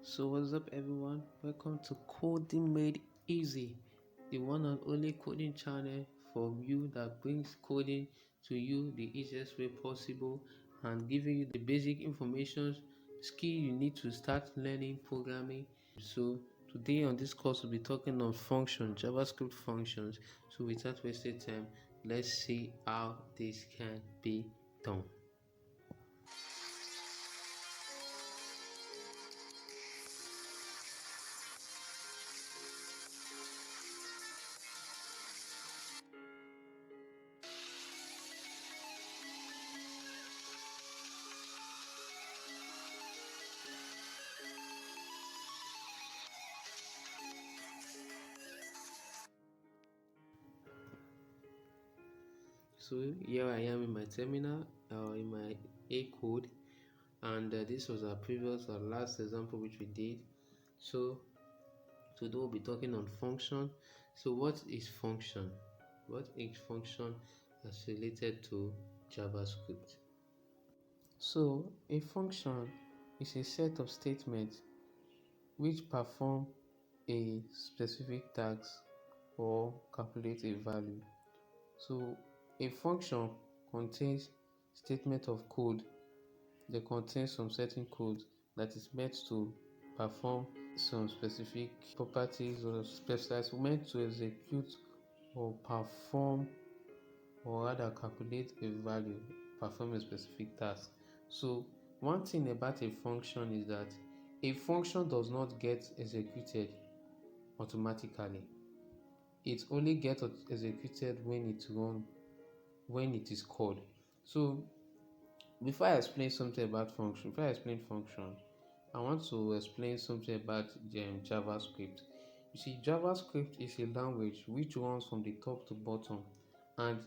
So what's up everyone? Welcome to Coding Made Easy, the one and only coding channel for you that brings coding to you the easiest way possible and giving you the basic information skill you need to start learning programming. So today on this course we'll be talking on functions, JavaScript functions. So without wasting time, let's see how this can be done. So here I am in my terminal in my A code, and this was our last example which we did. So today we'll be talking on function. So what is function? What is function as related to JavaScript? So a function is a set of statements which perform a specific task or calculate a value. So a function contains statement of code. They contain some certain code that is meant to perform some specific properties or specialized meant to execute or perform or rather calculate a value, perform a specific task. So one thing about a function is that a function does not get executed automatically. It only gets executed when it is called. So before I explain something about function, I want to explain something about JavaScript. You see, JavaScript is a language which runs from the top to bottom, and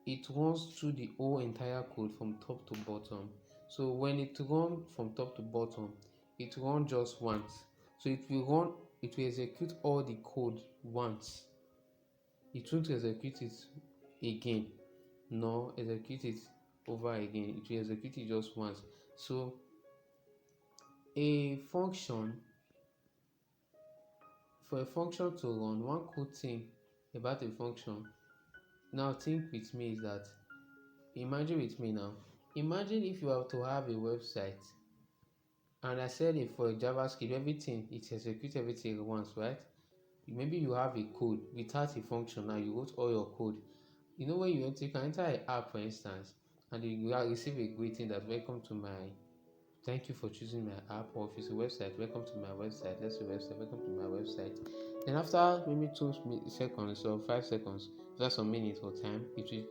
it runs through the whole entire code from top to bottom. So when it runs from top to bottom, it runs just once. So it will execute all the code once. It won't execute it again, nor execute it over again. It will execute it just once. So a function for a function to run, one cool thing about a function, now think with me, is that imagine if you have to have a website, and I said it for a JavaScript, everything it executes everything at once, right? Maybe you have a code without a function. Now you wrote all your code. You know, when you can enter an app, for instance, and you receive a greeting that welcome to my, thank you for choosing my app, or if it's a website, welcome to my website. Let's say website, welcome to my website. Then after maybe 2 seconds or 5 seconds, after some minutes or time, it will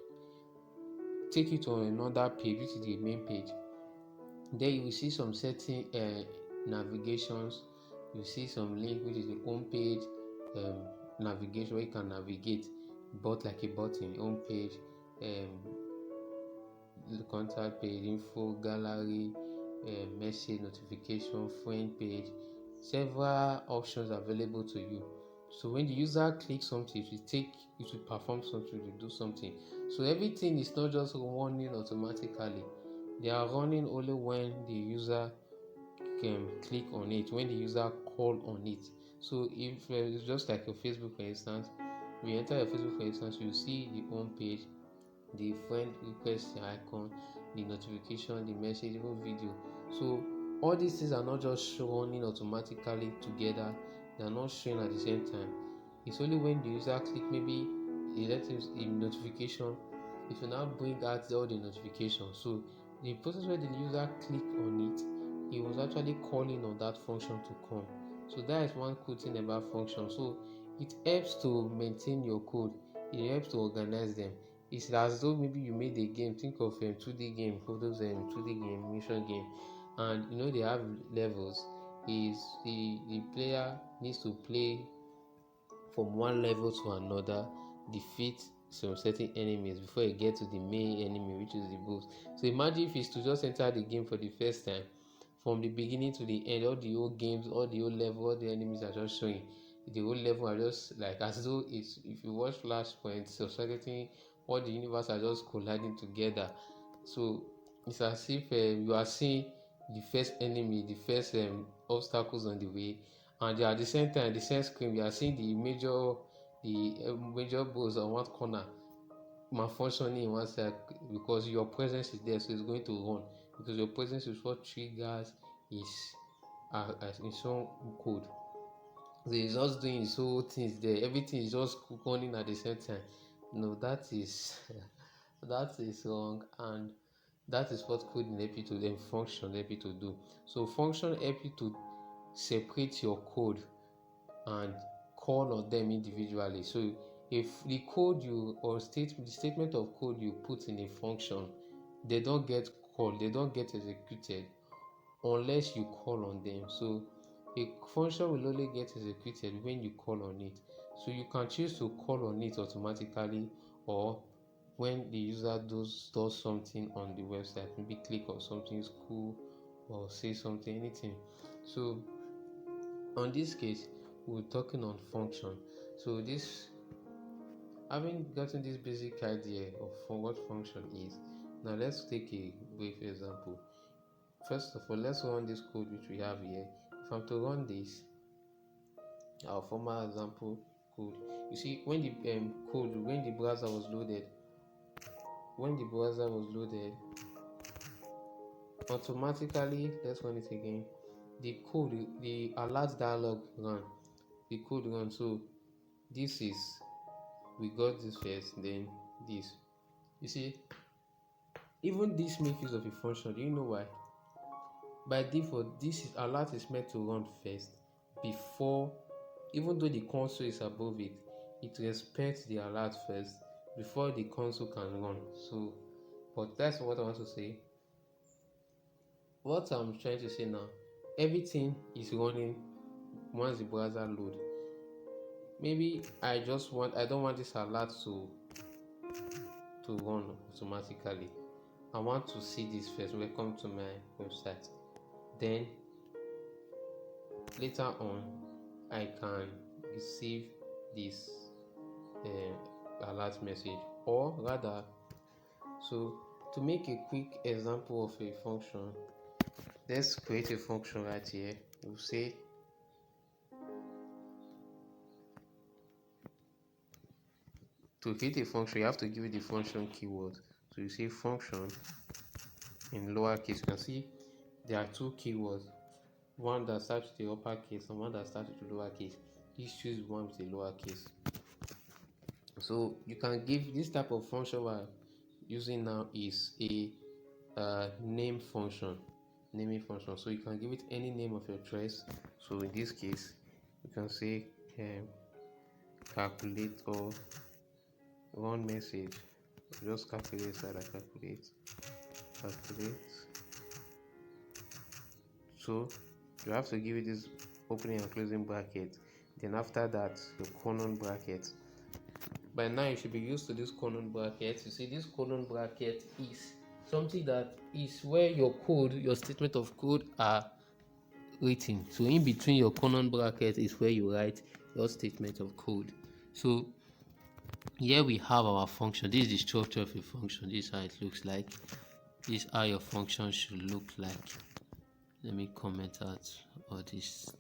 take you to another page, which is the main page. Then you will see some certain navigations. You see some link, which is the home page, navigation, where you can navigate, but like a button, home page, the contact page, info, gallery, message, notification, friend page, several options available to you. So when the user clicks something, it will perform something, it will do something. So everything is not just running automatically. They are running only when the user can click on it, when the user call on it. So if it's just like your Facebook, for instance, when you enter your Facebook, for instance, you see the home page, the friend request icon, the notification, the message, even video. So all these things are not just running automatically together, they are not showing at the same time. It's only when the user click, maybe a notification, it will now bring out all the notifications. So the process where the user click on it, he was actually calling on that function to come. So that is one cool thing about function. So it helps to maintain your code, it helps to organize them. It's as though maybe you made a game. Think of 2D game, photos 2D game, mission game, and they have levels. Is the player needs to play from one level to another, defeat some certain enemies before you get to the main enemy, which is the boss. So imagine if it's to just enter the game for the first time, from the beginning to the end, all the old games, all the old level, all the enemies are just showing. The whole level are just like as though it's, if you watch Flashpoint, so certain all the universe are just colliding together. So it's as if you are seeing the first enemy, the first obstacles on the way, and at the same time, the same screen, you are seeing the major balls on one corner malfunctioning in one side because your presence is there, so it's going to run because your presence is what triggers is its own code. So it's just doing its whole things there. Everything is just running at the same time. No, that is that is wrong, and that is what code help you to then function help you to do. So function help you to separate your code and call on them individually. So if the code you or the statement of code you put in a function, they don't get called, they don't get executed unless you call on them. So a function will only get executed when you call on it. So you can choose to call on it automatically, or when the user does something on the website, maybe click on something cool or say something, anything. So on this case, we're talking on function. So this, having gotten this basic idea of what function is, now let's take a brief example. First of all, let's run this code which we have here. If I'm to run this, our former example code, you see when the code, when the browser was loaded, automatically, let's run it again. The alert dialog ran, the code run. So this is, we got this first, then this. You see, even this makes use of a function. Do you know why? By default, alert is meant to run first before, even though the console is above it, it respects the alert first before the console can run. So, but that's what I want to say. What I'm trying to say now, everything is running once the browser load. Maybe I don't want this alert to run automatically. I want to see this first. Welcome to my website. Then later on, I can receive this alert message, or rather, so to make a quick example of a function, let's create a function right here. We'll say to create a function, you have to give it the function keyword. So you say function in lowercase. You can see there are two keywords, one that starts with the uppercase and one that starts with the lowercase. Please choose one with the lowercase. So you can give this type of function we're using now is a naming function. So you can give it any name of your choice. So in this case, you can say calculate or run message. Just calculate, calculate. So you have to give it this opening and closing bracket. Then after that, your colon bracket. By now you should be used to this colon bracket. You see, this colon bracket is something that is where your statement of code are written. So in between your colon bracket is where you write your statement of code. So here we have our function. This is the structure of a function. This is how it looks like. This is how your function should look like. Let me comment out all this.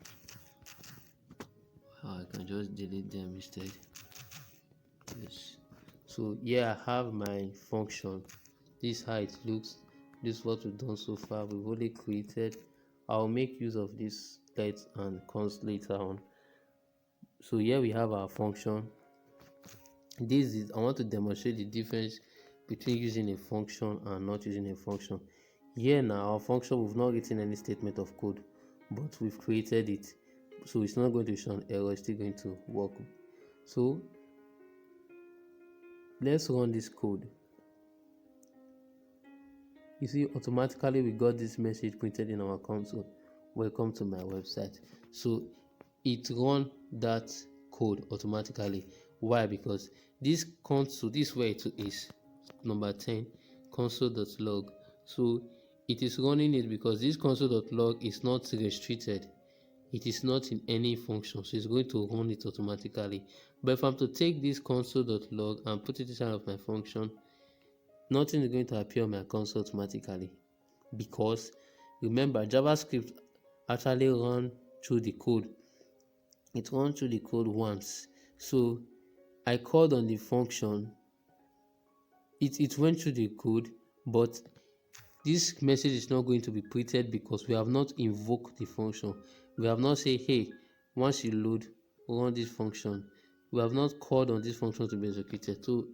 I can just delete them instead. Yes. So here I have my function. This is how it looks. This is what we've done so far. We've only created. I'll make use of this let and const later on. So here we have our function. I want to demonstrate the difference between using a function and not using a function. Here now, our function, we've not written any statement of code, but we've created it. So it's not going to show an error, it's still going to work. So let's run this code. You see, automatically we got this message printed in our console. Welcome to my website. So it run that code automatically. Why? Because this console, this way it is number 10, console.log. So it is running it because this console.log is not restricted. It is not in any function, so it's going to run it automatically. But if I'm to take this console.log and put it inside of my function, nothing is going to appear on my console automatically, because remember, JavaScript actually run through the code. It runs through the code once. So I called on the function. It went through the code, but this message is not going to be printed because we have not invoked the function. We have not said, hey, once you load, run this function. We have not called on this function to be executed. So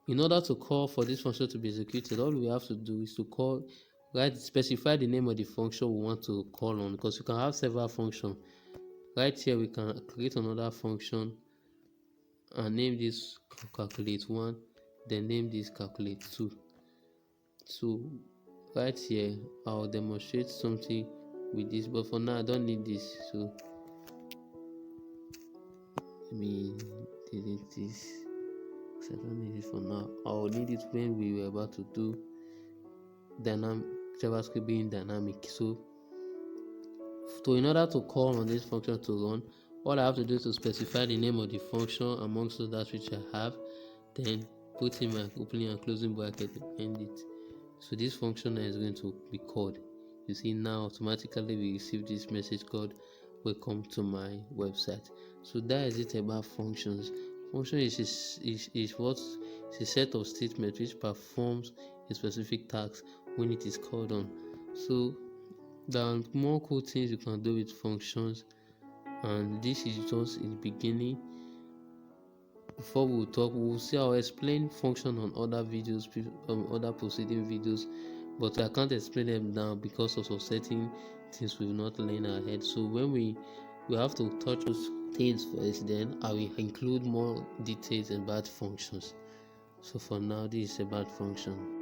in order to call for this function to be executed, all we have to do is to specify the name of the function we want to call on, because we can have several functions. Right here, we can create another function and name this calculate1, then name this calculate2. So right here, I'll demonstrate something with this, but for now I don't need this, so let me delete this because I don't need it for now. I'll need it when we were about to do dynamic JavaScript being dynamic. So in order to call on this function to run, all I have to do is to specify the name of the function amongst others which I have, then put in my opening and closing bracket to end it. So this function is going to be called. You see, now automatically we receive this message called welcome to my website. So that is it about functions. Function is what is a set of statements which performs a specific task when it is called on. So there are more cool things you can do with functions, and this is just in the beginning. Before we'll see, I'll explain function on other videos, other proceeding videos, but I can't explain them now because of some certain things we've not learned ahead. So when we have to touch those things first, then I will include more details about functions. So for now, this is about function.